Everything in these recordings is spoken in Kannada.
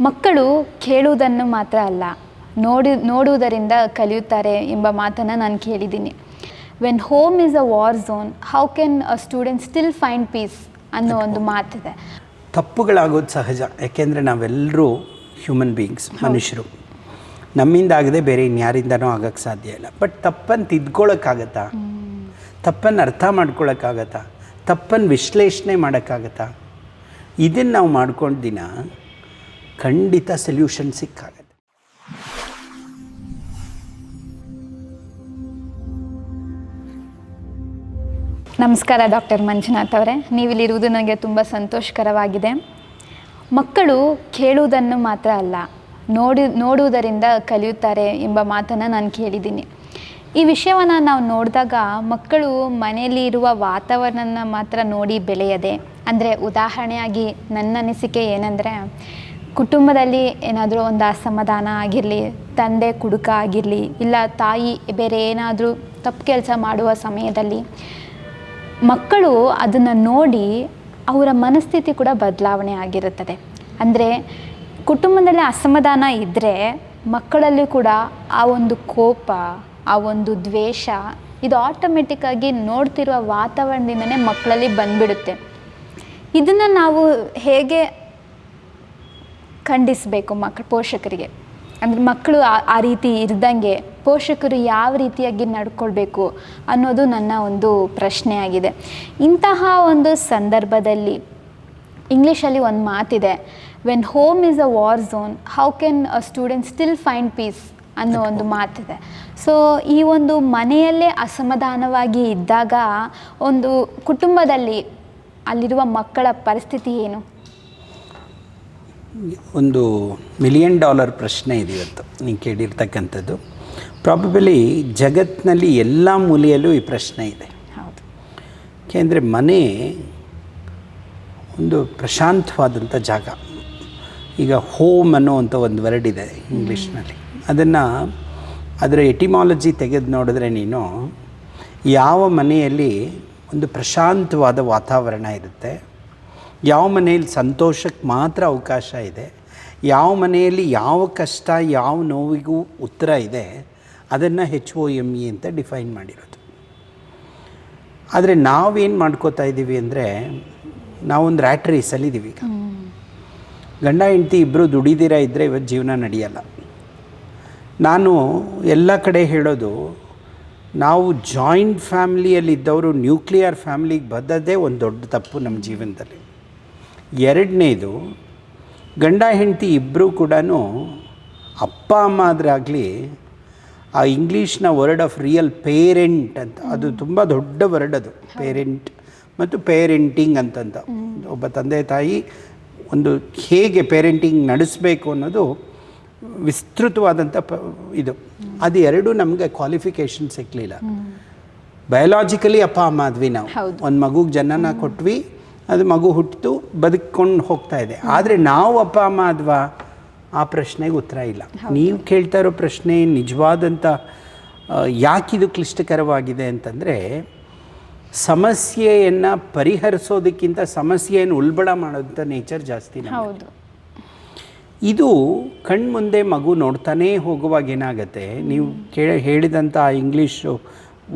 ಮಕ್ಕಳು ಕೇಳುವುದನ್ನು ಮಾತ್ರ ಅಲ್ಲ, ನೋಡುವುದರಿಂದ ಕಲಿಯುತ್ತಾರೆ ಎಂಬ ಮಾತನ್ನು ನಾನು ಕೇಳಿದ್ದೀನಿ. When home is a war zone, how can a student still find peace ಅನ್ನೋ ಒಂದು ಮಾತಿದೆ. ತಪ್ಪುಗಳಾಗೋದು ಸಹಜ, ಯಾಕೆಂದರೆ ನಾವೆಲ್ಲರೂ ಹ್ಯೂಮನ್ ಬೀಯಿಂಗ್ಸ್, ಮನುಷ್ಯರು. ನಮ್ಮಿಂದ ಆಗದೆ ಬೇರೆ ಇನ್ಯಾರಿಂದನೂ ಆಗೋಕ್ಕೆ ಸಾಧ್ಯ ಇಲ್ಲ. ಬಟ್ ತಪ್ಪನ್ನು ತಿದ್ಕೊಳ್ಳೋಕ್ಕಾಗತ್ತಾ? ತಪ್ಪನ್ನು ಅರ್ಥ ಮಾಡ್ಕೊಳ್ಳೋಕ್ಕಾಗತ್ತಾ? ತಪ್ಪನ್ನು ವಿಶ್ಲೇಷಣೆ ಮಾಡೋಕ್ಕಾಗತ್ತಾ? ಇದನ್ನು ನಾವು ಮಾಡ್ಕೊಂಡು ದಿನ ಖಂಡಿತ ಸೊಲ್ಯೂಷನ್ ಸಿಕ್ಕಾಗತ್ತೆ. ನಮಸ್ಕಾರ ಡಾಕ್ಟರ್ ಮಂಜುನಾಥ್ ಅವರೇ, ನೀವಿಲ್ಲಿರುವುದು ನನಗೆ ತುಂಬ ಸಂತೋಷಕರವಾಗಿದೆ. ಮಕ್ಕಳು ಕೇಳುವುದನ್ನು ಮಾತ್ರ ಅಲ್ಲ, ನೋಡುವುದರಿಂದ ಕಲಿಯುತ್ತಾರೆ ಎಂಬ ಮಾತನ್ನು ನಾನು ಕೇಳಿದ್ದೀನಿ. ಈ ವಿಷಯವನ್ನು ನಾವು ನೋಡಿದಾಗ ಮಕ್ಕಳು ಮನೆಯಲ್ಲಿ ಇರುವ ವಾತಾವರಣನ ಮಾತ್ರ ನೋಡಿ ಬೆಳೆಯದೆ, ಅಂದರೆ ಉದಾಹರಣೆಯಾಗಿ ನನ್ನ ಅನಿಸಿಕೆ ಏನಂದರೆ, ಕುಟುಂಬದಲ್ಲಿ ಏನಾದರೂ ಒಂದು ಅಸಮಾಧಾನ ಆಗಿರಲಿ, ತಂದೆ ಕುಡುಕ ಆಗಿರಲಿ, ಇಲ್ಲ ತಾಯಿ ಬೇರೆ ಏನಾದರೂ ತಪ್ಪು ಕೆಲಸ ಮಾಡುವ ಸಮಯದಲ್ಲಿ ಮಕ್ಕಳು ಅದನ್ನು ನೋಡಿ ಅವರ ಮನಸ್ಥಿತಿ ಕೂಡ ಬದಲಾವಣೆ ಆಗಿರುತ್ತದೆ. ಅಂದರೆ ಕುಟುಂಬದಲ್ಲಿ ಅಸಮಾಧಾನ ಇದ್ದರೆ ಮಕ್ಕಳಲ್ಲಿ ಕೂಡ ಆ ಒಂದು ಕೋಪ, ಆ ಒಂದು ದ್ವೇಷ, ಇದು ಆಟೋಮೆಟಿಕ್ಕಾಗಿ ನೋಡ್ತಿರುವ ವಾತಾವರಣದಿಂದನೇ ಮಕ್ಕಳಲ್ಲಿ ಬಂದ್ಬಿಡುತ್ತೆ. ಇದನ್ನು ನಾವು ಹೇಗೆ ಖಂಡಿಸಬೇಕು ಪೋಷಕರಿಗೆ? ಅಂದರೆ ಮಕ್ಕಳು ಆ ರೀತಿ ಇರ್ದಂಗೆ ಪೋಷಕರು ಯಾವ ರೀತಿಯಾಗಿ ನಡ್ಕೊಳ್ಬೇಕು ಅನ್ನೋದು ನನ್ನ ಒಂದು ಪ್ರಶ್ನೆಯಾಗಿದೆ. ಇಂತಹ ಒಂದು ಸಂದರ್ಭದಲ್ಲಿ ಇಂಗ್ಲೀಷಲ್ಲಿ ಒಂದು ಮಾತಿದೆ, when home is a war zone, how can a student still find peace ಅನ್ನೋ ಒಂದು ಮಾತಿದೆ. ಸೊ ಈ ಒಂದು ಮನೆಯಲ್ಲೇ ಅಸಮಾಧಾನವಾಗಿ ಇದ್ದಾಗ ಒಂದು ಕುಟುಂಬದಲ್ಲಿ ಅಲ್ಲಿರುವ ಮಕ್ಕಳ ಪರಿಸ್ಥಿತಿ ಏನು? ಒಂದು $1 ಮಿಲಿಯನ್ ಪ್ರಶ್ನೆ ಇದೆ ಇವತ್ತು ನೀವು ಕೇಳಿರ್ತಕ್ಕಂಥದ್ದು. ಪ್ರಾಬಬಲಿ ಜಗತ್ತಿನಲ್ಲಿ ಎಲ್ಲ ಮೂಲೆಯಲ್ಲೂ ಈ ಪ್ರಶ್ನೆ ಇದೆ. ಹೌದು. ಏಕೆಂದರೆ ಮನೆ ಒಂದು ಪ್ರಶಾಂತವಾದಂಥ ಜಾಗ. ಈಗ ಹೋಮ್ ಅನ್ನೋವಂಥ ಒಂದು ವರ್ಡ್ ಇದೆ ಇಂಗ್ಲೀಷ್ನಲ್ಲಿ. ಅದರ ಎಟಿಮಾಲಜಿ ತೆಗೆದು ನೋಡಿದ್ರೆ ನೀನು ಯಾವ ಮನೆಯಲ್ಲಿ ಒಂದು ಪ್ರಶಾಂತವಾದ ವಾತಾವರಣ ಇರುತ್ತೆ, ಯಾವ ಮನೆಯಲ್ಲಿ ಸಂತೋಷಕ್ಕೆ ಮಾತ್ರ ಅವಕಾಶ ಇದೆ, ಯಾವ ಮನೆಯಲ್ಲಿ ಯಾವ ಕಷ್ಟ ಯಾವ ನೋವಿಗೂ ಉತ್ತರ ಇದೆ, ಅದನ್ನು HOME ಅಂತ ಡಿಫೈನ್ ಮಾಡಿರೋದು. ಆದರೆ ನಾವೇನು ಮಾಡ್ಕೋತಾ ಇದ್ದೀವಿ ಅಂದರೆ, ನಾವೊಂದು ರ್ಯಾಟ್ ರೇಸಲ್ಲಿದ್ದೀವಿ. ಈಗ ಗಂಡ ಹೆಂಡತಿ ಇಬ್ಬರು ದುಡಿದಿರ ಇದ್ದರೆ ಇವತ್ತು ಜೀವನ ನಡೆಯಲ್ಲ. ನಾನು ಎಲ್ಲ ಕಡೆ ಹೇಳೋದು, ನಾವು ಜಾಯಿಂಟ್ ಫ್ಯಾಮ್ಲಿಯಲ್ಲಿದ್ದವರು ನ್ಯೂಕ್ಲಿಯರ್ ಫ್ಯಾಮ್ಲಿಗೆ ಬಂದದ್ದೇ ಒಂದು ದೊಡ್ಡ ತಪ್ಪು ನಮ್ಮ ಜೀವನದಲ್ಲಿ. ಎರಡನೇದು, ಗಂಡ ಹೆಂಡತಿ ಇಬ್ಬರೂ ಕೂಡ ಅಪ್ಪ ಅಮ್ಮ ಆದ್ರಾಗಲಿ ಆ ಇಂಗ್ಲೀಷ್ನ ವರ್ಡ್ ಆಫ್ ರಿಯಲ್ ಪೇರೆಂಟ್ ಅಂತ, ಅದು ತುಂಬ ದೊಡ್ಡ ವರ್ಡ್ ಅದು, ಪೇರೆಂಟ್ ಮತ್ತು ಪೇರೆಂಟಿಂಗ್ ಅಂತಂತ. ಒಬ್ಬ ತಂದೆ ತಾಯಿ ಒಂದು ಹೇಗೆ ಪೇರೆಂಟಿಂಗ್ ನಡೆಸಬೇಕು ಅನ್ನೋದು ವಿಸ್ತೃತವಾದಂಥ ಇದು. ಅದು ಎರಡೂ ನಮಗೆ ಕ್ವಾಲಿಫಿಕೇಷನ್ ಸಿಕ್ಕಲಿಲ್ಲ. ಬಯೋಲಾಜಿಕಲಿ ಅಪ್ಪ ಅಮ್ಮ ಆದ್ವಿ ನಾವು, ಒಂದು ಮಗುಗೆ ಜನನ ಕೊಟ್ವಿ, ಅದು ಮಗು ಹುಟ್ಟಿತು, ಬದುಕೊಂಡು ಹೋಗ್ತಾ ಇದೆ. ಆದರೆ ನಾವು ಅಪ್ಪ ಅಮ್ಮ ಆದ್ವಾ? ಆ ಪ್ರಶ್ನೆಗೆ ಉತ್ತರ ಇಲ್ಲ. ನೀವು ಕೇಳ್ತಾ ಇರೋ ಪ್ರಶ್ನೆ ನಿಜವಾದಂಥ ಯಾಕಿದು ಕ್ಲಿಷ್ಟಕರವಾಗಿದೆ ಅಂತಂದರೆ, ಸಮಸ್ಯೆಯನ್ನು ಪರಿಹರಿಸೋದಕ್ಕಿಂತ ಸಮಸ್ಯೆಯನ್ನು ಉಲ್ಬಣ ಮಾಡೋಂಥ ನೇಚರ್ ಜಾಸ್ತಿ. ಇದು ಕಣ್ಮುಂದೆ ಮಗು ನೋಡ್ತಾನೇ ಹೋಗುವಾಗ ಏನಾಗುತ್ತೆ, ನೀವು ಹೇಳಿದಂಥ ಇಂಗ್ಲೀಷು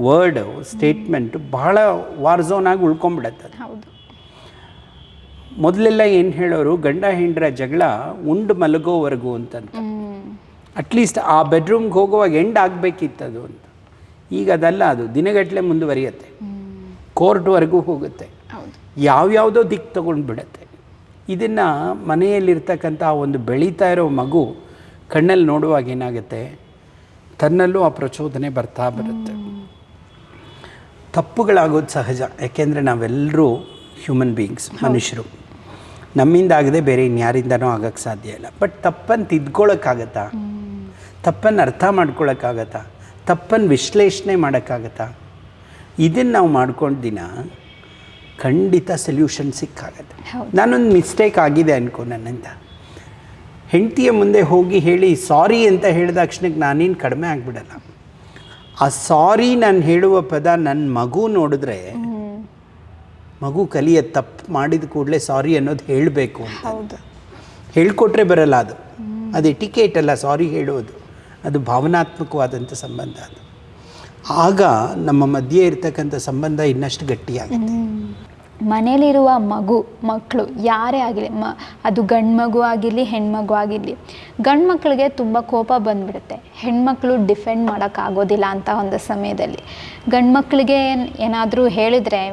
ವರ್ಡು ಸ್ಟೇಟ್ಮೆಂಟು ಬಹಳ ವಾರ್ ಝೋನ್ ಆಗಿ ಉಳ್ಕೊಂಬಿಡತ್ತೆ. ಮೊದಲೆಲ್ಲ ಏನು ಹೇಳೋರು, ಗಂಡ ಹೆಂಡರ ಜಗಳ ಉಂಡು ಮಲಗೋವರೆಗೂ ಅಂತಂತ. ಅಟ್ಲೀಸ್ಟ್ ಆ ಬೆಡ್ರೂಮ್ಗೆ ಹೋಗುವಾಗ ಎಂಡ್ ಆಗಬೇಕಿತ್ತದು ಅಂತ. ಈಗ ಅದಲ್ಲ, ಅದು ದಿನಗಟ್ಟಲೆ ಮುಂದುವರಿಯುತ್ತೆ, ಕೋರ್ಟ್ವರೆಗೂ ಹೋಗುತ್ತೆ, ಯಾವ್ಯಾವುದೋ ದಿಕ್ಕು ತೊಗೊಂಡು ಬಿಡುತ್ತೆ. ಇದನ್ನು ಮನೆಯಲ್ಲಿರ್ತಕ್ಕಂಥ ಒಂದು ಬೆಳೀತಾ ಇರೋ ಮಗು ಕಣ್ಣಲ್ಲಿ ನೋಡುವಾಗ ಏನಾಗುತ್ತೆ, ತನ್ನಲ್ಲೂ ಆ ಪ್ರಚೋದನೆ ಬರ್ತಾ ಬರುತ್ತೆ. ತಪ್ಪುಗಳಾಗೋದು ಸಹಜ, ಯಾಕೆಂದರೆ ನಾವೆಲ್ಲರೂ ಹ್ಯೂಮನ್ ಬೀಯಿಂಗ್ಸ್, ಮನುಷ್ಯರು. ನಮ್ಮಿಂದ ಆಗದೆ ಬೇರೆ ಇನ್ಯಾರಿಂದನೂ ಆಗೋಕ್ಕೆ ಸಾಧ್ಯ ಇಲ್ಲ. ಬಟ್ ತಪ್ಪನ್ನು ತಿದ್ಕೊಳ್ಳೋಕ್ಕಾಗತ್ತಾ? ತಪ್ಪನ್ನು ಅರ್ಥ ಮಾಡ್ಕೊಳ್ಳೋಕ್ಕಾಗತ್ತಾ? ತಪ್ಪನ್ನು ವಿಶ್ಲೇಷಣೆ ಮಾಡೋಕ್ಕಾಗತ್ತಾ? ಇದನ್ನು ನಾವು ಮಾಡ್ಕೊಂಡು ದಿನ ಖಂಡಿತ ಸೊಲ್ಯೂಷನ್ ಸಿಕ್ಕಾಗತ್ತೆ. ನಾನೊಂದು ಮಿಸ್ಟೇಕ್ ಆಗಿದೆ ಅನ್ಕೋ ನನ್ನಿಂದ, ಹೆಂಡತಿಯ ಮುಂದೆ ಹೋಗಿ ಹೇಳಿ ಸಾರಿ ಅಂತ ಹೇಳಿದ ತಕ್ಷಣಕ್ಕೆ ನಾನೇನು ಕಡಿಮೆ ಆಗಿಬಿಡಲ್ಲ. ಆ ಸಾರಿ ನಾನು ಹೇಳುವ ಪದ ನನ್ನ ಮಗು ನೋಡಿದ್ರೆ, ಮಗು ಕಲಿಯ ತಪ್ಪು ಮಾಡಿದ ಕೂಡಲೇ ಸಾರಿ ಅನ್ನೋದು ಹೇಳಬೇಕು ಅಂತ. ಹೇಳ್ಕೊಟ್ರೆ ಬರಲ್ಲ ಅದು ಎಟಿಕೇಟ್ ಅಲ್ಲ, ಸಾರಿ ಹೇಳೋದು, ಅದು ಭಾವನಾತ್ಮಕವಾದಂಥ ಸಂಬಂಧ. ಅದು ಆಗ ನಮ್ಮ ಮಧ್ಯೆ ಇರ್ತಕ್ಕಂಥ ಸಂಬಂಧ ಇನ್ನಷ್ಟು ಗಟ್ಟಿಯಾಗುತ್ತೆ. ಮನೇಲಿರುವ ಮಕ್ಕಳು ಯಾರೇ ಆಗಲಿ, ಅದು ಗಂಡು ಮಗು ಆಗಿರಲಿ ಹೆಣ್ಮಗು ಆಗಿರಲಿ, ಗಂಡು ಮಕ್ಕಳಿಗೆ ತುಂಬ ಕೋಪ ಬಂದುಬಿಡುತ್ತೆ. ಹೆಣ್ಮಕ್ಳು ಡಿಫೆಂಡ್ ಮಾಡೋಕ್ಕಾಗೋದಿಲ್ಲ ಅಂತ ಒಂದು ಸಮಯದಲ್ಲಿ. ಗಂಡು ಮಕ್ಕಳಿಗೆ ಏನಾದರೂ ಹೇಳಿದರೆ,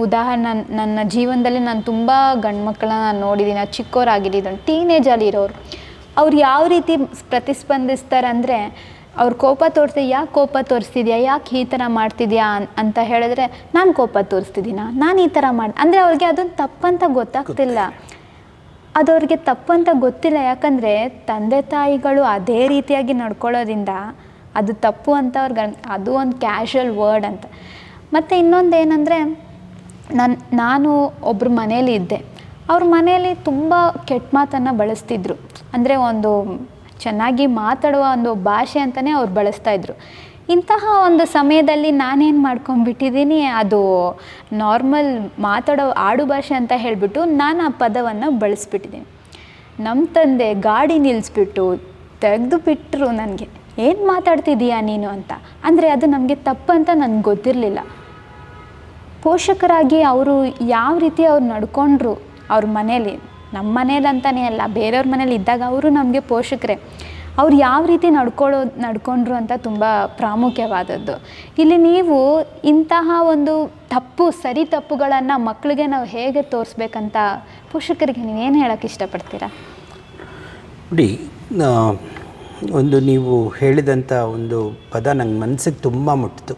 ಉದಾಹರಣೆ ನನ್ನ ಜೀವನದಲ್ಲಿ ನಾನು ತುಂಬ ಗಂಡು ಮಕ್ಕಳನ್ನ ನಾನು ನೋಡಿದ್ದೀನಿ. ಅದು ಚಿಕ್ಕವರಾಗಿದ್ದು ಟೀನೇಜಲ್ಲಿ ಇರೋರು, ಅವ್ರು ಯಾವ ರೀತಿ ಪ್ರತಿಸ್ಪಂದಿಸ್ತಾರೆ ಅಂದರೆ, ಅವ್ರ ಕೋಪ ತೋರಿಸ್ತೀವಿ, ಯಾಕೆ ಕೋಪ ತೋರಿಸ್ತಿದ್ಯಾ, ಯಾಕೆ ಈ ಥರ ಮಾಡ್ತಿದ್ಯಾ ಅಂತ ಹೇಳಿದ್ರೆ, ನಾನು ಕೋಪ ತೋರಿಸ್ತಿದ್ದೀನಾ, ನಾನು ಈ ಥರ ಅಂದರೆ ಅವ್ರಿಗೆ ಅದೊಂದು ತಪ್ಪಂತ ಗೊತ್ತಾಗ್ತಿಲ್ಲ. ಅದು ಅವ್ರಿಗೆ ತಪ್ಪಂತ ಗೊತ್ತಿಲ್ಲ. ಯಾಕಂದರೆ ತಂದೆ ತಾಯಿಗಳು ಅದೇ ರೀತಿಯಾಗಿ ನಡ್ಕೊಳ್ಳೋದ್ರಿಂದ ಅದು ತಪ್ಪು ಅಂತ ಅವ್ರಿಗೆ, ಅದು ಒಂದು ಕ್ಯಾಶುವಲ್ ವರ್ಡ್ ಅಂತ. ಮತ್ತು ಇನ್ನೊಂದು ಏನಂದರೆ, ನಾನು ಒಬ್ಬರ ಮನೇಲಿ ಇದ್ದೆ. ಅವ್ರ ಮನೆಯಲ್ಲಿ ತುಂಬ ಕೆಟ್ಟ ಮಾತನ್ನು ಬಳಸ್ತಿದ್ರು. ಅಂದರೆ ಒಂದು ಚೆನ್ನಾಗಿ ಮಾತಾಡುವ ಒಂದು ಭಾಷೆ ಅಂತಲೇ ಅವ್ರು ಬಳಸ್ತಾಯಿದ್ರು. ಇಂತಹ ಒಂದು ಸಮಯದಲ್ಲಿ ನಾನೇನು ಮಾಡ್ಕೊಂಡ್ಬಿಟ್ಟಿದ್ದೀನಿ, ಅದು ನಾರ್ಮಲ್ ಮಾತಾಡೋ ಆಡು ಭಾಷೆ ಅಂತ ಹೇಳಿಬಿಟ್ಟು ನಾನು ಆ ಪದವನ್ನು ಬಳಸ್ಬಿಟ್ಟಿದ್ದೀನಿ. ನಮ್ಮ ತಂದೆ ಗಾಡಿ ನಿಲ್ಲಿಸ್ಬಿಟ್ಟು ತೆಗೆದು ಬಿಟ್ಟರು ನನಗೆ, ಏನು ಮಾತಾಡ್ತಿದ್ದೀಯಾ ನೀನು ಅಂತ. ಅಂದರೆ ಅದು ನಮಗೆ ತಪ್ಪಂತ ನನಗೆ ಗೊತ್ತಿರಲಿಲ್ಲ. ಪೋಷಕರಾಗಿ ಅವರು ಯಾವ ರೀತಿ ಅವ್ರು ನಡ್ಕೊಂಡ್ರು ಅವ್ರ ಮನೇಲಿ, ನಮ್ಮ ಮನೇಲಿ ಅಂತಲೇ ಅಲ್ಲ, ಬೇರೆಯವ್ರ ಮನೇಲಿ ಇದ್ದಾಗ ಅವರು ನಮಗೆ ಪೋಷಕರೇ. ಅವ್ರು ಯಾವ ರೀತಿ ನಡ್ಕೊಂಡ್ರು ಅಂತ ತುಂಬ ಪ್ರಾಮುಖ್ಯವಾದದ್ದು. ಇಲ್ಲಿ ನೀವು ಇಂತಹ ಒಂದು ಸರಿ ತಪ್ಪುಗಳನ್ನು ಮಕ್ಕಳಿಗೆ ನಾವು ಹೇಗೆ ತೋರಿಸ್ಬೇಕಂತ ಪೋಷಕರಿಗೆ ನೀವೇನು ಹೇಳೋಕ್ಕೆ ಇಷ್ಟಪಡ್ತೀರಾ? ನೋಡಿ, ಒಂದು ನೀವು ಹೇಳಿದಂಥ ಒಂದು ಪದ ನಂಗೆ ಮನಸ್ಸಿಗೆ ತುಂಬ ಮುಟ್ಟಿತು.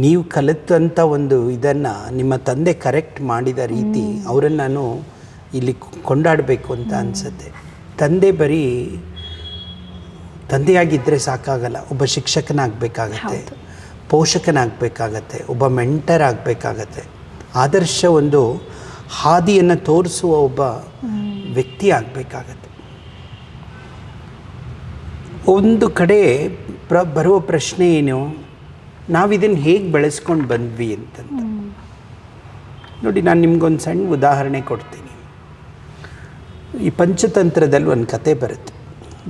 ನೀವು ಕಲಿತಂಥ ಒಂದು ಇದನ್ನು ನಿಮ್ಮ ತಂದೆ ಕರೆಕ್ಟ್ ಮಾಡಿದ ರೀತಿ ಅವರನ್ನು ನಾನು ಇಲ್ಲಿ ಕೊಂಡಾಡಬೇಕು ಅಂತ ಅನಿಸುತ್ತೆ. ತಂದೆ ಬರೀ ತಂದೆಯಾಗಿದ್ದರೆ ಸಾಕಾಗಲ್ಲ, ಒಬ್ಬ ಶಿಕ್ಷಕನಾಗಬೇಕಾಗತ್ತೆ, ಪೋಷಕನಾಗಬೇಕಾಗತ್ತೆ, ಒಬ್ಬ ಮೆಂಟರ್ ಆಗಬೇಕಾಗತ್ತೆ, ಆದರ್ಶ ಒಂದು ಹಾದಿಯನ್ನು ತೋರಿಸುವ ಒಬ್ಬ ವ್ಯಕ್ತಿ ಆಗಬೇಕಾಗತ್ತೆ. ಒಂದು ಕಡೆ ಬರುವ ಪ್ರಶ್ನೆ ಏನು, ನಾವಿದನ್ನು ಹೇಗೆ ಬೆಳೆಸ್ಕೊಂಡು ಬಂದ್ವಿ ಅಂತಂತ. ನೋಡಿ, ನಾನು ನಿಮ್ಗೊಂದು ಸಣ್ಣ ಉದಾಹರಣೆ ಕೊಡ್ತೀನಿ. ಈ ಪಂಚತಂತ್ರದಲ್ಲಿ ಒಂದು ಕತೆ ಬರುತ್ತೆ.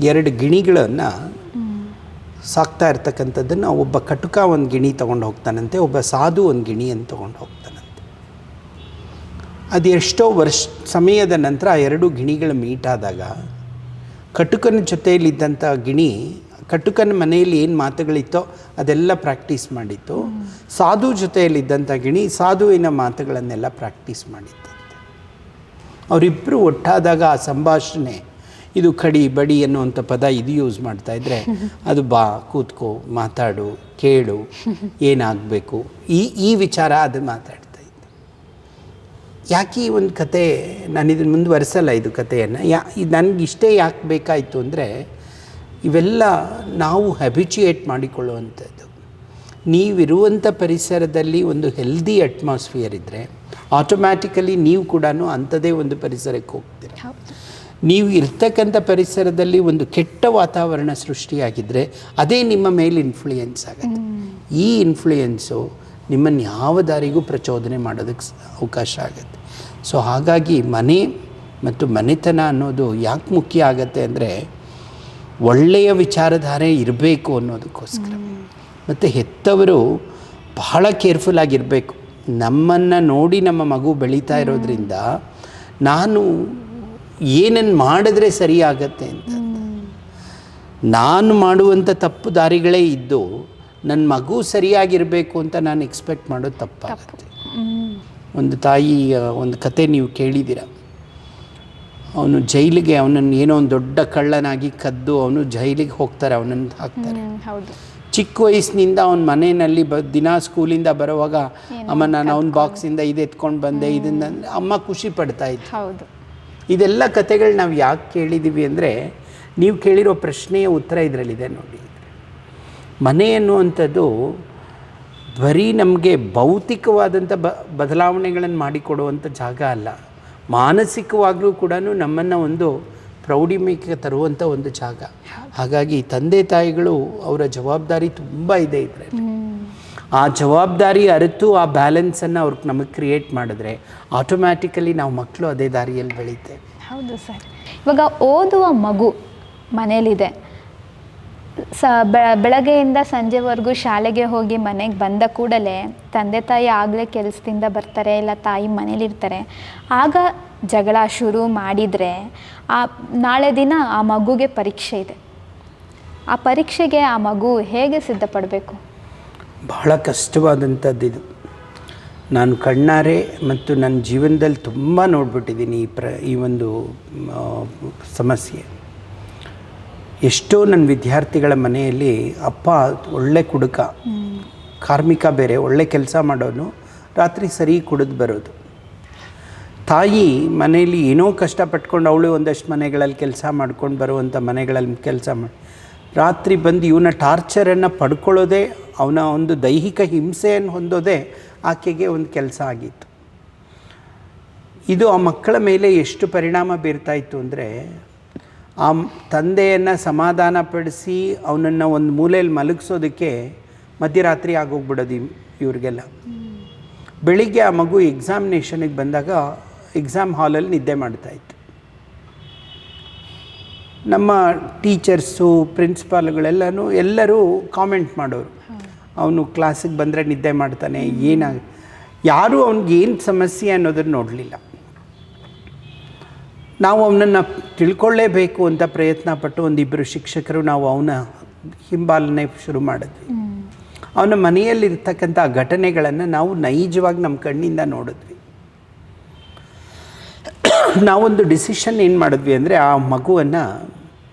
2 ಗಿಣಿಗಳನ್ನು ಸಾಕ್ತಾ ಇರ್ತಕ್ಕಂಥದ್ದನ್ನು ಒಬ್ಬ ಕಟುಕ ಒಂದು ಗಿಣಿ ತೊಗೊಂಡು ಹೋಗ್ತಾನಂತೆ, ಒಬ್ಬ ಸಾಧು ಒಂದು ಗಿಣಿಯನ್ನು ತೊಗೊಂಡು ಹೋಗ್ತಾನಂತೆ. ಅದು ಎಷ್ಟೋ ಸಮಯದ ನಂತರ ಆ 2 ಗಿಣಿಗಳು ಮೀಟ್ ಆದಾಗ ಕಟುಕನ ಜೊತೆಯಲ್ಲಿದ್ದಂಥ ಗಿಣಿ ಕಟುಕನ ಮನೆಯಲ್ಲಿ ಏನು ಮಾತುಗಳಿತ್ತೋ ಅದೆಲ್ಲ ಪ್ರಾಕ್ಟೀಸ್ ಮಾಡಿತ್ತು. ಸಾಧು ಜೊತೆಯಲ್ಲಿದ್ದಂಥ ಗಿಣಿ ಸಾಧುವಿನ ಮಾತುಗಳನ್ನೆಲ್ಲ ಪ್ರಾಕ್ಟೀಸ್ ಮಾಡಿತ್ತಂತೆ. ಅವರಿಬ್ಬರು ಒಟ್ಟಾದಾಗ ಆ ಸಂಭಾಷಣೆ, ಇದು ಕಡಿ ಬಡಿ ಅನ್ನುವಂಥ ಪದ ಇದು ಯೂಸ್ ಮಾಡ್ತಾಯಿದ್ರೆ, ಅದು ಬಾ ಕೂತ್ಕೋ ಮಾತಾಡು ಕೇಳು ಏನಾಗಬೇಕು ಈ ವಿಚಾರ ಅದು ಮಾತಾಡ್ತಾಯಿದ್ದೆ. ಯಾಕೆ ಈ ಒಂದು ಕತೆ ನಾನು ಇದನ್ನು ಮುಂದುವರಿಸಲ್ಲ, ಇದು ಕಥೆಯನ್ನು ನನಗಿಷ್ಟೇ ಯಾಕೆ ಬೇಕಾಯಿತು ಅಂದರೆ, ಇವೆಲ್ಲ ನಾವು ಹ್ಯಾಬಿಚುಯೇಟ್ ಮಾಡಿಕೊಳ್ಳುವಂಥದ್ದು. ನೀವಿರುವಂಥ ಪರಿಸರದಲ್ಲಿ ಒಂದು ಹೆಲ್ದಿ ಅಟ್ಮಾಸ್ಫಿಯರ್ ಇದ್ದರೆ ಆಟೋಮ್ಯಾಟಿಕಲಿ ನೀವು ಕೂಡ ಅಂಥದ್ದೇ ಒಂದು ಪರಿಸರಕ್ಕೆ ಹೋಗ್ತೀರ. ನೀವು ಇರ್ತಕ್ಕಂಥ ಪರಿಸರದಲ್ಲಿ ಒಂದು ಕೆಟ್ಟ ವಾತಾವರಣ ಸೃಷ್ಟಿಯಾಗಿದ್ದರೆ ಅದೇ ನಿಮ್ಮ ಮೇಲೆ ಇನ್ಫ್ಲೂಯೆನ್ಸ್ ಆಗುತ್ತೆ. ಈ ಇನ್ಫ್ಲೂಯೆನ್ಸು ನಿಮ್ಮನ್ನು ಯಾವ ದಾರಿಗೂ ಪ್ರಚೋದನೆ ಮಾಡೋದಕ್ಕೆ ಅವಕಾಶ ಆಗುತ್ತೆ. ಸೊ ಹಾಗಾಗಿ ಮನೆ ಮತ್ತು ಮನೆತನ ಅನ್ನೋದು ಯಾಕೆ ಮುಖ್ಯ ಆಗುತ್ತೆ ಅಂದರೆ, ಒಳ್ಳೆಯ ವಿಚಾರಧಾರೆ ಇರಬೇಕು ಅನ್ನೋದಕ್ಕೋಸ್ಕರ. ಮತ್ತು ಹೆತ್ತವರು ಬಹಳ ಕೇರ್ಫುಲ್ ಆಗಿರಬೇಕು. ನಮ್ಮನ್ನು ನೋಡಿ ನಮ್ಮ ಮಗು ಬೆಳೀತಾ ಇರೋದ್ರಿಂದ ನಾನು ಏನನ್ನು ಮಾಡಿದ್ರೆ ಸರಿಯಾಗತ್ತೆ ಅಂತ. ನಾನು ಮಾಡುವಂಥ ತಪ್ಪು ದಾರಿಗಳೇ ಇದ್ದು ನನ್ನ ಮಗು ಸರಿಯಾಗಿರಬೇಕು ಅಂತ ನಾನು ಎಕ್ಸ್ಪೆಕ್ಟ್ ಮಾಡೋದು ತಪ್ಪಾಗುತ್ತೆ. ಒಂದು ತಾಯಿ ಒಂದು ಕತೆ ನೀವು ಕೇಳಿದ್ದೀರ. ಅವನು ಜೈಲಿಗೆ, ಅವನನ್ನು ಏನೋ ಒಂದು ದೊಡ್ಡ ಕಳ್ಳನಾಗಿ ಕದ್ದು ಅವನು ಜೈಲಿಗೆ ಹೋಗ್ತಾರೆ, ಅವನನ್ನು ಹಾಕ್ತಾರೆ. ಚಿಕ್ಕ ವಯಸ್ಸಿನಿಂದ ಅವನ ಮನೆಯಲ್ಲಿ ದಿನ ಸ್ಕೂಲಿಂದ ಬರುವಾಗ ಅಮ್ಮ ನಾನು ಅವನ ಬಾಕ್ಸಿಂದ ಇದು ಎತ್ಕೊಂಡು ಬಂದೆ, ಇದನ್ನು ಅಮ್ಮ ಖುಷಿ ಪಡ್ತಾ ಇತ್ತು. ಇದೆಲ್ಲ ಕತೆಗಳು ನಾವು ಯಾಕೆ ಕೇಳಿದ್ದೀವಿ ಅಂದರೆ, ನೀವು ಕೇಳಿರೋ ಪ್ರಶ್ನೆಯ ಉತ್ತರ ಇದರಲ್ಲಿದೆ ನೋಡಿ. ಮನೆ ಅನ್ನುವಂಥದ್ದು ಬರೀ ನಮಗೆ ಭೌತಿಕವಾದಂಥ ಬದಲಾವಣೆಗಳನ್ನು ಮಾಡಿಕೊಡುವಂಥ ಜಾಗ ಅಲ್ಲ, ಮಾನಸಿಕವಾಗಲೂ ಕೂಡ ನಮ್ಮನ್ನು ಒಂದು ಪ್ರೌಢಿಮೆಗೆ ತರುವಂಥ ಒಂದು ಜಾಗ. ಹಾಗಾಗಿ ತಂದೆ ತಾಯಿಗಳು ಅವರ ಜವಾಬ್ದಾರಿ ತುಂಬ ಇದೆ ಇದರಲ್ಲಿ. ಆ ಜವಾಬ್ದಾರಿ ಅರಿತು ಆ ಬ್ಯಾಲೆನ್ಸನ್ನು ಅವ್ರಿಗೆ ನಮಗೆ ಕ್ರಿಯೇಟ್ ಮಾಡಿದ್ರೆ ಆಟೋಮ್ಯಾಟಿಕಲಿ ನಾವು ಮಕ್ಕಳು ಅದೇ ದಾರಿಯಲ್ಲಿ ಬೆಳೀತೇವೆ. ಹೌದು ಸರ್. ಇವಾಗ ಓದುವ ಮಗು ಮನೇಲಿದೆ, ಬೆಳಗ್ಗೆಯಿಂದ ಸಂಜೆವರೆಗೂ ಶಾಲೆಗೆ ಹೋಗಿ ಮನೆಗೆ ಬಂದ ಕೂಡಲೇ ತಂದೆ ತಾಯಿ ಆಗಲೇ ಕೆಲಸದಿಂದ ಬರ್ತಾರೆ, ಇಲ್ಲ ತಾಯಿ ಮನೇಲಿರ್ತಾರೆ. ಆಗ ಜಗಳ ಶುರು ಮಾಡಿದರೆ ನಾಳೆ ದಿನ ಆ ಮಗುಗೆ ಪರೀಕ್ಷೆ ಇದೆ. ಆ ಪರೀಕ್ಷೆಗೆ ಆ ಮಗು ಹೇಗೆ ಸಿದ್ಧಪಡಬೇಕು? ಬಹಳ ಕಷ್ಟವಾದಂಥದ್ದು ಇದು. ನಾನು ಕಣ್ಣಾರೆ ಮತ್ತು ನನ್ನ ಜೀವನದಲ್ಲಿ ತುಂಬ ನೋಡ್ಬಿಟ್ಟಿದ್ದೀನಿ ಈ ಒಂದು ಸಮಸ್ಯೆ. ಎಷ್ಟೋ ನನ್ನ ವಿದ್ಯಾರ್ಥಿಗಳ ಮನೆಯಲ್ಲಿ ಅಪ್ಪ ಒಳ್ಳೆ ಕುಡುಕ, ಕಾರ್ಮಿಕ ಬೇರೆ, ಒಳ್ಳೆ ಕೆಲಸ ಮಾಡೋನು, ರಾತ್ರಿ ಸರಿ ಕುಡಿದು ಬರೋದು. ತಾಯಿ ಮನೆಯಲ್ಲಿ ಏನೋ ಕಷ್ಟಪಟ್ಕೊಂಡು ಅವಳು ಒಂದಷ್ಟು ಮನೆಗಳಲ್ಲಿ ಕೆಲಸ ಮಾಡ್ಕೊಂಡು ಬರುವಂಥ ಮನೆಗಳಲ್ಲಿ ಕೆಲಸ ಮಾಡಿ ರಾತ್ರಿ ಬಂದು ಇವನ ಟಾರ್ಚರನ್ನು ಪಡ್ಕೊಳ್ಳೋದೇ, ಅವನ ಒಂದು ದೈಹಿಕ ಹಿಂಸೆಯನ್ನು ಹೊಂದೋದೇ ಆಕೆಗೆ ಒಂದು ಕೆಲಸ ಆಗಿತ್ತು. ಇದು ಆ ಮಕ್ಕಳ ಮೇಲೆ ಎಷ್ಟು ಪರಿಣಾಮ ಬೀರ್ತಾಯಿತ್ತು ಅಂದರೆ, ಆ ತಂದೆಯನ್ನು ಸಮಾಧಾನಪಡಿಸಿ ಅವನನ್ನು ಒಂದು ಮೂಲೆಯಲ್ಲಿ ಮಲಗಿಸೋದಕ್ಕೆ ಮಧ್ಯರಾತ್ರಿ ಆಗೋಗ್ಬಿಡೋದು ಇವ್ರಿಗೆಲ್ಲ. ಬೆಳಿಗ್ಗೆ ಆ ಮಗು ಎಕ್ಸಾಮಿನೇಷನಿಗೆ ಬಂದಾಗ ಎಕ್ಸಾಮ್ ಹಾಲಲ್ಲಿ ನಿದ್ದೆ ಮಾಡ್ತಾಯಿತ್ತು. ನಮ್ಮ ಟೀಚರ್ಸು, ಪ್ರಿನ್ಸಿಪಾಲ್ಗಳೆಲ್ಲನೂ ಎಲ್ಲರೂ ಕಾಮೆಂಟ್ ಮಾಡೋರು, ಅವನು ಕ್ಲಾಸಿಗೆ ಬಂದರೆ ನಿದ್ದೆ ಮಾಡ್ತಾನೆ, ಯಾರೂ ಅವ್ನಿಗೇನು ಸಮಸ್ಯೆ ಅನ್ನೋದನ್ನು ನೋಡಲಿಲ್ಲ. ನಾವು ಅವನನ್ನು ತಿಳ್ಕೊಳ್ಳೇಬೇಕು ಅಂತ ಪ್ರಯತ್ನ ಪಟ್ಟು ಒಂದಿಬ್ಬರು ಶಿಕ್ಷಕರು ನಾವು ಅವನ ಹಿಂಬಾಲನೆ ಶುರು ಮಾಡಿದ್ವಿ. ಅವನ ಮನೆಯಲ್ಲಿರ್ತಕ್ಕಂಥ ಘಟನೆಗಳನ್ನು ನಾವು ನೈಜವಾಗಿ ನಮ್ಮ ಕಣ್ಣಿಂದ ನೋಡಿದ್ವಿ. ನಾವೊಂದು ಡಿಸಿಷನ್ ಏನು ಮಾಡಿದ್ವಿ ಅಂದರೆ, ಆ ಮಗುವನ್ನು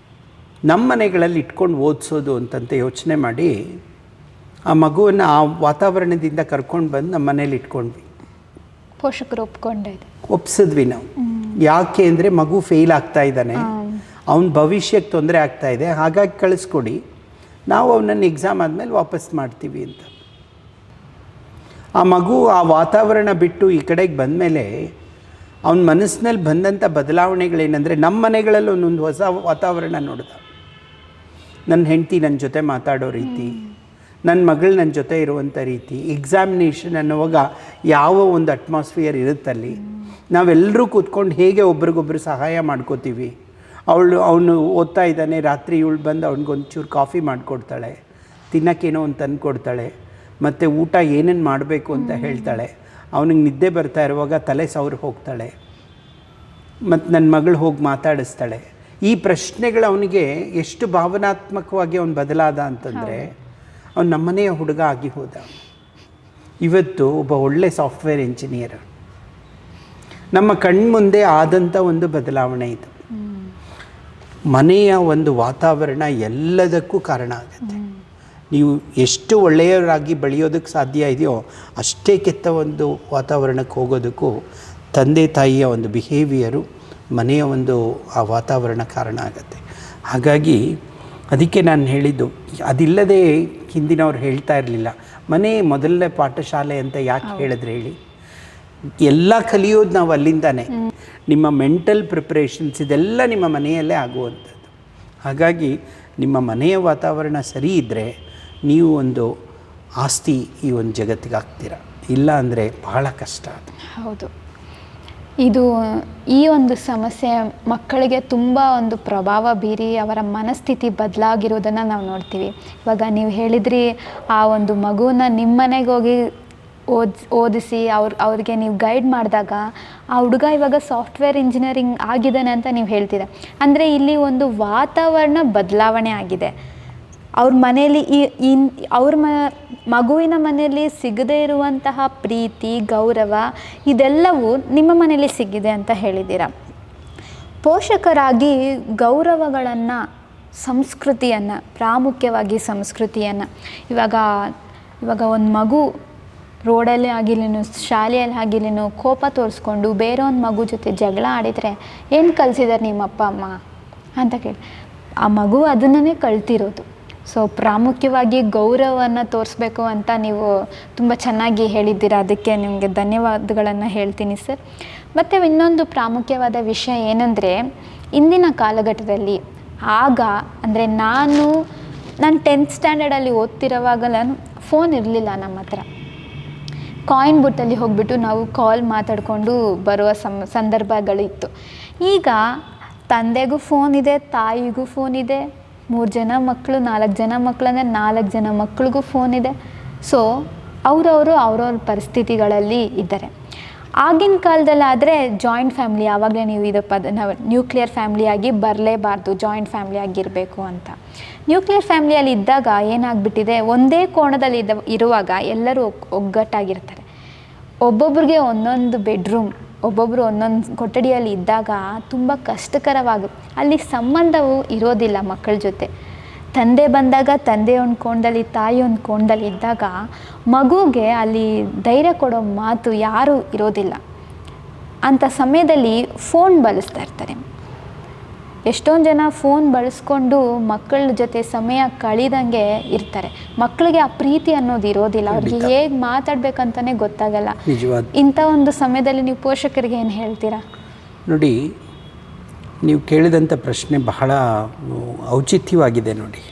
ನಮ್ಮ ಮನೆಗಳಲ್ಲಿ ಇಟ್ಕೊಂಡು ಓದಿಸೋದು ಅಂತಂತ ಯೋಚನೆ ಮಾಡಿ ಆ ಮಗುವನ್ನು ಆ ವಾತಾವರಣದಿಂದ ಕರ್ಕೊಂಡು ಬಂದು ನಮ್ಮ ಮನೇಲಿ ಇಟ್ಕೊಂಡ್ವಿ. ಪೋಷಕರು ಒಪ್ಸಿದ್ವಿ ನಾವು. ಯಾಕೆ ಅಂದರೆ ಮಗು ಫೇಲ್ ಆಗ್ತಾ ಇದ್ದಾನೆ, ಅವನ ಭವಿಷ್ಯಕ್ಕೆ ತೊಂದರೆ ಆಗ್ತಾ ಇದೆ, ಹಾಗಾಗಿ ಕಳಿಸ್ಕೊಡಿ, ನಾವು ಅವನನ್ನು ಎಕ್ಸಾಮ್ ಆದಮೇಲೆ ವಾಪಸ್ ಮಾಡ್ತೀವಿ ಅಂತ. ಆ ಮಗು ಆ ವಾತಾವರಣ ಬಿಟ್ಟು ಈ ಕಡೆಗೆ ಬಂದಮೇಲೆ ಅವನ ಮನಸ್ಸಿನಲ್ಲಿ ಬಂದಂಥ ಬದಲಾವಣೆಗಳೇನೆಂದರೆ, ನಮ್ಮ ಮನೆಗಳಲ್ಲಿ ಒಂದೊಂದು ಹೊಸ ವಾತಾವರಣ ನೋಡ್ದ. ನನ್ನ ಹೆಂಡತಿ ನನ್ನ ಜೊತೆ ಮಾತಾಡೋ ರೀತಿ, ನನ್ನ ಮಗಳು ನನ್ನ ಜೊತೆ ಇರುವಂಥ ರೀತಿ, ಎಕ್ಸಾಮಿನೇಷನ್ ಅನ್ನುವಾಗ ಯಾವ ಒಂದು ಅಟ್ಮಾಸ್ಫಿಯರ್ ಇರುತ್ತಲ್ಲಿ, ನಾವೆಲ್ಲರೂ ಕೂತ್ಕೊಂಡು ಹೇಗೆ ಒಬ್ರಿಗೊಬ್ರು ಸಹಾಯ ಮಾಡ್ಕೋತೀವಿ. ಅವನು ಓದ್ತಾ ಇದ್ದಾನೆ, ರಾತ್ರಿ ಇವಳು ಬಂದು ಅವ್ನಿಗೊಂಚೂರು ಕಾಫಿ ಮಾಡಿಕೊಡ್ತಾಳೆ, ತಿನ್ನೋಕ್ಕೇನೋ ಒಂದು ತಂದು ಕೊಡ್ತಾಳೆ, ಮತ್ತು ಊಟ ಏನೇನು ಮಾಡಬೇಕು ಅಂತ ಹೇಳ್ತಾಳೆ. ಅವನಿಗೆ ನಿದ್ದೆ ಬರ್ತಾ ಇರುವಾಗ ತಲೆ ಸವ್ರು ಹೋಗ್ತಾಳೆ, ಮತ್ತು ನನ್ನ ಮಗಳು ಹೋಗಿ ಮಾತಾಡಿಸ್ತಾಳೆ. ಈ ಪ್ರಶ್ನೆಗಳು ಅವನಿಗೆ ಎಷ್ಟು ಭಾವನಾತ್ಮಕವಾಗಿ ಅವನು ಬದಲಾದ ಅಂತಂದರೆ, ಅವನು ನಮ್ಮನೆಯ ಹುಡುಗ ಆಗಿ ಹೋದ. ಇವತ್ತು ಒಬ್ಬ ಒಳ್ಳೆ ಸಾಫ್ಟ್ವೇರ್ ಇಂಜಿನಿಯರ್. ನಮ್ಮ ಕಣ್ಮುಂದೆ ಆದಂಥ ಒಂದು ಬದಲಾವಣೆ ಇದು. ಮನೆಯ ಒಂದು ವಾತಾವರಣ ಎಲ್ಲದಕ್ಕೂ ಕಾರಣ ಆಗುತ್ತೆ. ನೀವು ಎಷ್ಟು ಒಳ್ಳೆಯವರಾಗಿ ಬೆಳೆಯೋದಕ್ಕೆ ಸಾಧ್ಯ ಇದೆಯೋ ಅಷ್ಟೇ ಕೆಟ್ಟ ಒಂದು ವಾತಾವರಣಕ್ಕೆ ಹೋಗೋದಕ್ಕೂ ತಂದೆ ತಾಯಿಯ ಒಂದು ಬಿಹೇವಿಯರು, ಮನೆಯ ಒಂದು ಆ ವಾತಾವರಣ ಕಾರಣ ಆಗುತ್ತೆ. ಹಾಗಾಗಿ ಅದಕ್ಕೆ ನಾನು ಹೇಳಿದ್ದು, ಅದಿಲ್ಲದೆ ಹಿಂದಿನವ್ರು ಹೇಳ್ತಾ ಇರಲಿಲ್ಲ, ಮನೆ ಮೊದಲನೇ ಪಾಠಶಾಲೆ ಅಂತ ಯಾಕೆ ಹೇಳಿದ್ರೆ ಹೇಳಿ. ಎಲ್ಲ ಕಲಿಯೋದು ನಾವು ಅಲ್ಲಿಂದಾನೆ. ನಿಮ್ಮ ಮೆಂಟಲ್ ಪ್ರಿಪ್ರೇಷನ್ಸ್ ಇದೆಲ್ಲ ನಿಮ್ಮ ಮನೆಯಲ್ಲೇ ಆಗುವಂಥದ್ದು. ಹಾಗಾಗಿ ನಿಮ್ಮ ಮನೆಯ ವಾತಾವರಣ ಸರಿ ಇದ್ದರೆ ನೀವು ಒಂದು ಆಸ್ತಿ ಈ ಒಂದು ಜಗತ್ತಿಗೆ ಆಗ್ತೀರ. ಇಲ್ಲ ಅಂದರೆ ಬಹಳ ಕಷ್ಟ ಅದು. ಹೌದು, ಇದು ಈ ಒಂದು ಸಮಸ್ಯೆ ಮಕ್ಕಳಿಗೆ ತುಂಬ ಒಂದು ಪ್ರಭಾವ ಬೀರಿ ಅವರ ಮನಸ್ಥಿತಿ ಬದಲಾಗಿರೋದನ್ನು ನಾವು ನೋಡ್ತೀವಿ. ಇವಾಗ ನೀವು ಹೇಳಿದ್ರಿ, ಆ ಒಂದು ಮಗುನ ನಿಮ್ಮ ಮನೆಗೆ ಹೋಗಿ ಓದಿಸಿ ಅವ್ರಿಗೆ ನೀವು ಗೈಡ್ ಮಾಡಿದಾಗ ಆ ಹುಡುಗ ಇವಾಗ ಸಾಫ್ಟ್ವೇರ್ ಇಂಜಿನಿಯರಿಂಗ್ ಆಗಿದ್ದಾನೆ ಅಂತ ನೀವು ಹೇಳ್ತೀರ. ಅಂದರೆ ಇಲ್ಲಿ ಒಂದು ವಾತಾವರಣ ಬದಲಾವಣೆ ಆಗಿದೆ. ಅವ್ರ ಮನೆಯಲ್ಲಿ ಅವ್ರ ಮಗುವಿನ ಮನೆಯಲ್ಲಿ ಸಿಗದೇ ಇರುವಂತಹ ಪ್ರೀತಿ, ಗೌರವ ಇದೆಲ್ಲವೂ ನಿಮ್ಮ ಮನೆಯಲ್ಲಿ ಸಿಗಿದೆ ಅಂತ ಹೇಳಿದ್ದೀರ. ಪೋಷಕರಾಗಿ ಗೌರವಗಳನ್ನು, ಸಂಸ್ಕೃತಿಯನ್ನು, ಪ್ರಾಮುಖ್ಯವಾಗಿ ಸಂಸ್ಕೃತಿಯನ್ನು, ಇವಾಗ ಒಂದು ಮಗು ರೋಡಲ್ಲಿ ಆಗಿಲ್ಲೇನು, ಶಾಲೆಯಲ್ಲಿ ಆಗಿಲ್ಲೇನು ಕೋಪ ತೋರಿಸ್ಕೊಂಡು ಬೇರೆ ಒಂದು ಮಗು ಜೊತೆ ಜಗಳ ಆಡಿದರೆ ಏನು ಕಲಿಸಿದ್ದಾರೆ ನಿಮ್ಮ ಅಪ್ಪ ಅಮ್ಮ ಅಂತ ಕೇಳಿ, ಆ ಮಗು ಅದನ್ನೇ ಕಲ್ತಿರೋದು. ಸೊ ಪ್ರಾಮುಖ್ಯವಾಗಿ ಗೌರವವನ್ನು ತೋರಿಸ್ಬೇಕು ಅಂತ ನೀವು ತುಂಬ ಚೆನ್ನಾಗಿ ಹೇಳಿದ್ದೀರಾ. ಅದಕ್ಕೆ ನಿಮಗೆ ಧನ್ಯವಾದಗಳನ್ನು ಹೇಳ್ತೀನಿ ಸರ್. ಮತ್ತು ಇನ್ನೊಂದು ಪ್ರಾಮುಖ್ಯವಾದ ವಿಷಯ ಏನಂದರೆ, ಇಂದಿನ ಕಾಲಘಟ್ಟದಲ್ಲಿ ಅಂದರೆ ನಾನು 10th ಸ್ಟ್ಯಾಂಡರ್ಡಲ್ಲಿ ಓದ್ತಿರೋವಾಗಲೂ ಫೋನ್ ಇರಲಿಲ್ಲ ನಮ್ಮ ಹತ್ರ. ಕಾಯಿನ್ ಬುಟ್ಟಲ್ಲಿ ಹೋಗ್ಬಿಟ್ಟು ನಾವು ಕಾಲ್ ಮಾತಾಡಿಕೊಂಡು ಬರುವ ಸಂದರ್ಭಗಳಿತ್ತು. ಈಗ ತಂದೆಗೂ ಫೋನ್ ಇದೆ, ತಾಯಿಗೂ ಫೋನ್ ಇದೆ, 3 ಜನ ಮಕ್ಕಳು 4 ಜನ ಮಕ್ಕಳು ಅಂದರೆ 4 ಜನ ಮಕ್ಕಳಿಗೂ ಫೋನ್ ಇದೆ. ಸೊ ಅವ್ರವ್ರ ಪರಿಸ್ಥಿತಿಗಳಲ್ಲಿ ಇದ್ದಾರೆ. ಆಗಿನ ಕಾಲದಲ್ಲಾದರೆ ಜಾಯಿಂಟ್ ಫ್ಯಾಮಿಲಿ, ಆವಾಗಲೇ ನೀವು ನಾವು ನ್ಯೂಕ್ಲಿಯರ್ ಫ್ಯಾಮಿಲಿಯಾಗಿ ಬರಲೇಬಾರ್ದು, ಜಾಯಿಂಟ್ ಫ್ಯಾಮಿಲಿ ಆಗಿರಬೇಕು ಅಂತ. ನ್ಯೂಕ್ಲಿಯರ್ ಫ್ಯಾಮಿಲಿಯಲ್ಲಿ ಇದ್ದಾಗ ಏನಾಗ್ಬಿಟ್ಟಿದೆ, ಒಂದೇ ಕೋಣದಲ್ಲಿ ಇರುವಾಗ ಎಲ್ಲರೂ ಒಗ್ಗಟ್ಟಾಗಿರ್ತಾರೆ. ಒಬ್ಬೊಬ್ರಿಗೆ ಒಂದೊಂದು ಬೆಡ್ರೂಮ್, ಒಬ್ಬೊಬ್ಬರು ಒಂದೊಂದು ಕೊಠಡಿಯಲ್ಲಿ ಇದ್ದಾಗ ತುಂಬ ಅಲ್ಲಿ ಸಂಬಂಧವು ಇರೋದಿಲ್ಲ ಮಕ್ಕಳ ಜೊತೆ. ತಂದೆ ಬಂದಾಗ ತಂದೆ ಒಂದು ಕೋಣದಲ್ಲಿ, ತಾಯಿ ಒಂದು ಕೋಣದಲ್ಲಿ ಇದ್ದಾಗ ಮಗುಗೆ ಅಲ್ಲಿ ಧೈರ್ಯ ಕೊಡೋ ಮಾತು ಯಾರೂ ಇರೋದಿಲ್ಲ. ಅಂಥ ಸಮಯದಲ್ಲಿ ಫೋನ್ ಬಳಸ್ತಾ ಇರ್ತಾರೆ. ಎಷ್ಟೊಂದು ಜನ ಫೋನ್ ಬಳಸ್ಕೊಂಡು ಮಕ್ಕಳ ಜೊತೆ ಸಮಯ ಕಳೆದಂಗೆ ಇರ್ತಾರೆ. ಮಕ್ಕಳಿಗೆ ಆ ಪ್ರೀತಿ ಅನ್ನೋದು ಇರೋದಿಲ್ಲ, ಅವ್ರಿಗೆ ಹೇಗೆ ಮಾತಾಡ್ಬೇಕಂತಲೇ ಗೊತ್ತಾಗಲ್ಲ. ಇಂಥ ಒಂದು ಸಮಯದಲ್ಲಿ ನೀವು ಪೋಷಕರಿಗೆ ಏನು ಹೇಳ್ತೀರಾ? ನೋಡಿ, ನೀವು ಕೇಳಿದಂಥ ಪ್ರಶ್ನೆ ಬಹಳ ಔಚಿತ್ಯವಾಗಿದೆ. ನೋಡಿ,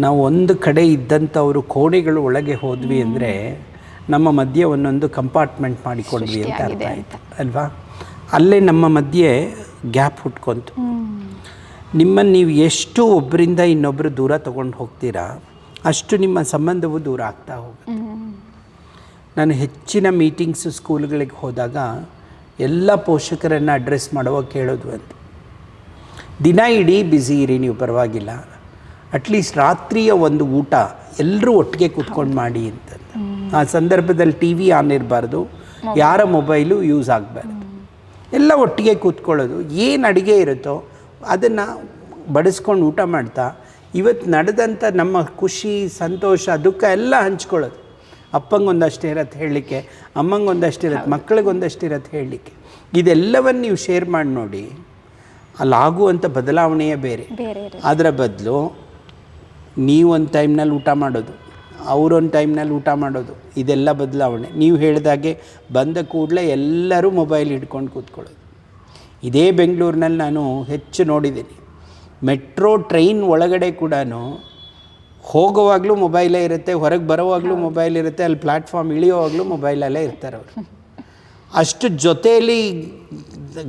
ನಾವು ಒಂದು ಕಡೆ ಇದ್ದಂಥವರು ಕೋಣೆಗಳು ಒಳಗೆ ಹೋದ್ವಿ ಅಂದರೆ ನಮ್ಮ ಮಧ್ಯೆ ಒಂದೊಂದು ಕಂಪಾರ್ಟ್ಮೆಂಟ್ ಮಾಡಿಕೊಂಡ್ವಿ ಅಂತ ಅರ್ಥ ಆಯ್ತು ಅಲ್ವಾ? ಅಲ್ಲೇ ನಮ್ಮ ಮಧ್ಯೆ ಗ್ಯಾಪ್ ಹುಟ್ಕೊಂತು. ನಿಮ್ಮನ್ನು ನೀವು ಎಷ್ಟು ಒಬ್ಬರಿಂದ ಇನ್ನೊಬ್ಬರು ದೂರ ತೊಗೊಂಡು ಹೋಗ್ತೀರಾ, ಅಷ್ಟು ನಿಮ್ಮ ಸಂಬಂಧವು ದೂರ ಆಗ್ತಾ ಹೋಗುತ್ತೆ. ನಾನು ಹೆಚ್ಚಿನ ಮೀಟಿಂಗ್ಸು ಸ್ಕೂಲ್ಗಳಿಗೆ ಹೋದಾಗ ಎಲ್ಲ ಪೋಷಕರನ್ನು ಅಡ್ರೆಸ್ ಮಾಡುವಾಗ ಕೇಳೋದು ಅಂತ, ದಿನ ಇಡೀ ಬ್ಯುಸಿ ಇರಿ ನೀವು, ಪರವಾಗಿಲ್ಲ, ಅಟ್ಲೀಸ್ಟ್ ರಾತ್ರಿಯ ಒಂದು ಊಟ ಎಲ್ಲರೂ ಒಟ್ಟಿಗೆ ಕೂತ್ಕೊಂಡು ಮಾಡಿ ಅಂತಂದು. ಆ ಸಂದರ್ಭದಲ್ಲಿ ಟಿ ವಿ ಆನ್ ಇರಬಾರ್ದು, ಯಾರ ಮೊಬೈಲು ಯೂಸ್ ಆಗಬಾರ್ದು, ಎಲ್ಲ ಒಟ್ಟಿಗೆ ಕೂತ್ಕೊಳ್ಳೋದು. ಏನು ಅಡುಗೆ ಇರುತ್ತೋ ಅದನ್ನು ಬಡಿಸ್ಕೊಂಡು ಊಟ ಮಾಡ್ತಾ ಇವತ್ತು ನಡೆದಂಥ ನಮ್ಮ ಖುಷಿ, ಸಂತೋಷ, ದುಃಖ ಎಲ್ಲ ಹಂಚ್ಕೊಳ್ಳೋದು. ಅಪ್ಪಂಗೆ ಒಂದಷ್ಟು ಇರತ್ತೆ ಹೇಳಲಿಕ್ಕೆ, ಅಮ್ಮಂಗೆ ಒಂದಷ್ಟು ಇರತ್ತೆ, ಮಕ್ಕಳಿಗೆ ಒಂದಷ್ಟು ಇರತ್ತೆ ಹೇಳಲಿಕ್ಕೆ. ಇದೆಲ್ಲವನ್ನು ನೀವು ಶೇರ್ ಮಾಡಿ ನೋಡಿ, ಅಲ್ಲಾಗುವಂಥ ಬದಲಾವಣೆಯೇ ಬೇರೆ. ಅದರ ಬದಲು ನೀವೊಂದು ಟೈಮ್ನಲ್ಲಿ ಊಟ ಮಾಡೋದು, ಅವರೊಂದು ಟೈಮ್ನಲ್ಲಿ ಊಟ ಮಾಡೋದು, ಇದೆಲ್ಲ ಬದಲಾವಣೆ. ನೀವು ಹೇಳಿದಾಗೆ ಬಂದ ಕೂಡಲೇ ಎಲ್ಲರೂ ಮೊಬೈಲ್ ಹಿಡ್ಕೊಂಡು ಕೂತ್ಕೊಳ್ಳೋದು. ಇದೇ ಬೆಂಗಳೂರಿನಲ್ಲಿ ನಾನು ಹೆಚ್ಚು ನೋಡಿದ್ದೀನಿ. ಮೆಟ್ರೋ ಟ್ರೈನ್ ಒಳಗಡೆ ಕೂಡ ಹೋಗುವಾಗಲೂ ಮೊಬೈಲೇ ಇರುತ್ತೆ, ಹೊರಗೆ ಬರೋವಾಗಲೂ ಮೊಬೈಲ್ ಇರುತ್ತೆ, ಅಲ್ಲಿ ಪ್ಲ್ಯಾಟ್ಫಾರ್ಮ್ ಇಳಿಯೋವಾಗಲೂ ಮೊಬೈಲಲ್ಲೇ ಇರ್ತಾರೆ ಅವರು. ಅಷ್ಟು ಜೊತೆಯಲ್ಲಿ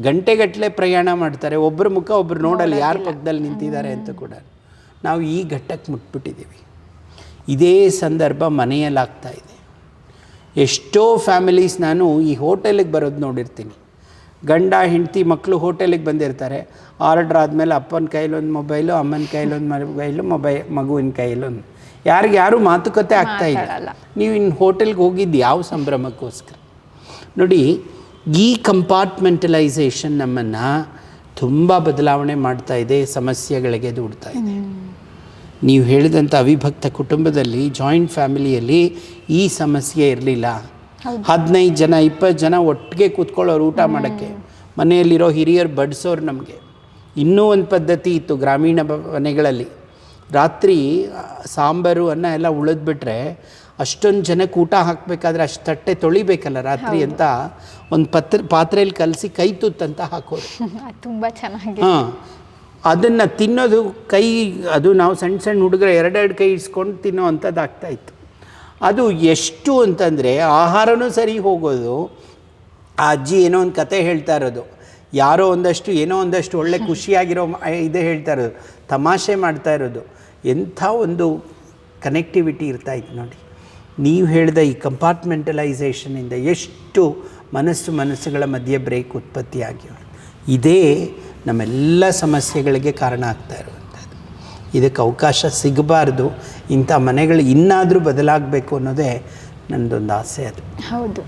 ಗಂಟೆಗಟ್ಟಲೆ ಪ್ರಯಾಣ ಮಾಡ್ತಾರೆ. ಒಬ್ಬರ ಮುಖ ಒಬ್ಬರು ನೋಡಲ್ಲ, ಯಾರ ಪಕ್ಕದಲ್ಲಿ ನಿಂತಿದ್ದಾರೆ ಅಂತ ಕೂಡ. ನಾವು ಈ ಘಟ್ಟಕ್ಕೆ ಮುಟ್ಬಿಟ್ಟಿದ್ದೀವಿ. ಇದೇ ಸಂದರ್ಭ ಮನೆಯಲ್ಲಾಗ್ತಾಯಿದೆ. ಎಷ್ಟೋ ಫ್ಯಾಮಿಲೀಸ್ ನಾನು ಈ ಹೋಟೆಲಿಗೆ ಬರೋದು ನೋಡಿರ್ತೀನಿ. ಗಂಡ ಹೆಂಡತಿ ಮಕ್ಕಳು ಹೋಟೆಲಿಗೆ ಬಂದಿರ್ತಾರೆ. ಆರ್ಡ್ರ್ ಆದಮೇಲೆ ಅಪ್ಪನ ಕೈಲೊಂದು ಮೊಬೈಲು, ಅಮ್ಮನ ಕೈಲೊಂದು ಮೊಬೈಲು, ಮಗುವಿನ ಕೈಲೊಂದು. ಯಾರು ಮಾತುಕತೆ ಆಗ್ತಾಯಿಲ್ಲ. ನೀವು ಇನ್ನು ಹೋಟೆಲ್ಗೆ ಹೋಗಿದ್ದು ಯಾವ ಸಂಭ್ರಮಕ್ಕೋಸ್ಕರ? ನೋಡಿ, ಈ ಕಂಪಾರ್ಟ್ಮೆಂಟಲೈಸೇಷನ್ ನಮ್ಮನ್ನು ತುಂಬ ಬದಲಾವಣೆ ಮಾಡ್ತಾ ಇದೆ, ಸಮಸ್ಯೆಗಳಿಗೆ ದೂಡ್ತಾ ಇದೆ. ನೀವು ಹೇಳಿದಂಥ ಅವಿಭಕ್ತ ಕುಟುಂಬದಲ್ಲಿ, ಜಾಯಿಂಟ್ ಫ್ಯಾಮಿಲಿಯಲ್ಲಿ ಈ ಸಮಸ್ಯೆ ಇರಲಿಲ್ಲ. 15 ಜನ 20 ಜನ ಒಟ್ಟಿಗೆ ಕೂತ್ಕೊಳ್ಳೋರು ಊಟ ಮಾಡೋಕ್ಕೆ. ಮನೆಯಲ್ಲಿರೋ ಹಿರಿಯರು ಬಡಿಸೋರು. ನಮಗೆ ಇನ್ನೂ ಒಂದು ಪದ್ಧತಿ ಇತ್ತು ಗ್ರಾಮೀಣ ಮನೆಗಳಲ್ಲಿ. ರಾತ್ರಿ ಸಾಂಬಾರು ಅನ್ನ ಎಲ್ಲ ಉಳಿದ್ಬಿಟ್ರೆ ಅಷ್ಟೊಂದು ಜನಕ್ಕೆ ಊಟ ಹಾಕಬೇಕಾದ್ರೆ ಅಷ್ಟು ತಟ್ಟೆ ತೊಳಿಬೇಕಲ್ಲ ರಾತ್ರಿ ಅಂತ ಒಂದು ಪಾತ್ರೆಯಲ್ಲಿ ಕಲಸಿ ಕೈ ತುತ್ತಂತ ಹಾಕೋರು. ತುಂಬ ಚೆನ್ನಾಗಿ. ಹಾಂ, ಅದನ್ನು ತಿನ್ನೋದು ಕೈ, ಅದು ನಾವು ಸಣ್ಣ ಸಣ್ಣ ಹುಡುಗರು 2 ಕೈ ಇಸ್ಕೊಂಡು ತಿನ್ನೋ ಅಂಥದ್ದು ಆಗ್ತಾಯಿತ್ತು. ಅದು ಎಷ್ಟು ಅಂತಂದರೆ ಆಹಾರನೂ ಸರಿ ಹೋಗೋದು. ಆ ಅಜ್ಜಿ ಏನೋ ಒಂದು ಕತೆ ಹೇಳ್ತಾ ಇರೋದು, ಯಾರೋ ಒಂದಷ್ಟು ಏನೋ ಒಂದಷ್ಟು ಒಳ್ಳೆ ಖುಷಿಯಾಗಿರೋ ಇದೇ ಹೇಳ್ತಾ ಇರೋದು, ತಮಾಷೆ ಮಾಡ್ತಾ ಇರೋದು. ಎಂಥ ಒಂದು ಕನೆಕ್ಟಿವಿಟಿ ಇರ್ತಾಯಿತ್ತು ನೋಡಿ. ನೀವು ಹೇಳಿದ ಈ ಕಂಪಾರ್ಟ್ಮೆಂಟಲೈಸೇಷನಿಂದ ಎಷ್ಟು ಮನಸ್ಸುಗಳ ಮಧ್ಯೆ ಬ್ರೇಕ್ ಉತ್ಪತ್ತಿಯಾಗಿವೆ. ಇದೇ ನಮ್ಮೆಲ್ಲ ಸಮಸ್ಯೆಗಳಿಗೆ ಕಾರಣ ಆಗ್ತಾ ಇರುವಂಥದ್ದು. ಇದಕ್ಕೆ ಅವಕಾಶ ಸಿಗಬಾರ್ದು. ಇಂಥ ಮನೆಗಳು ಇನ್ನಾದರೂ ಬದಲಾಗಬೇಕು ಅನ್ನೋದೇ ನನ್ನದೊಂದು ಆಸೆ. ಅದು ಹೌದು.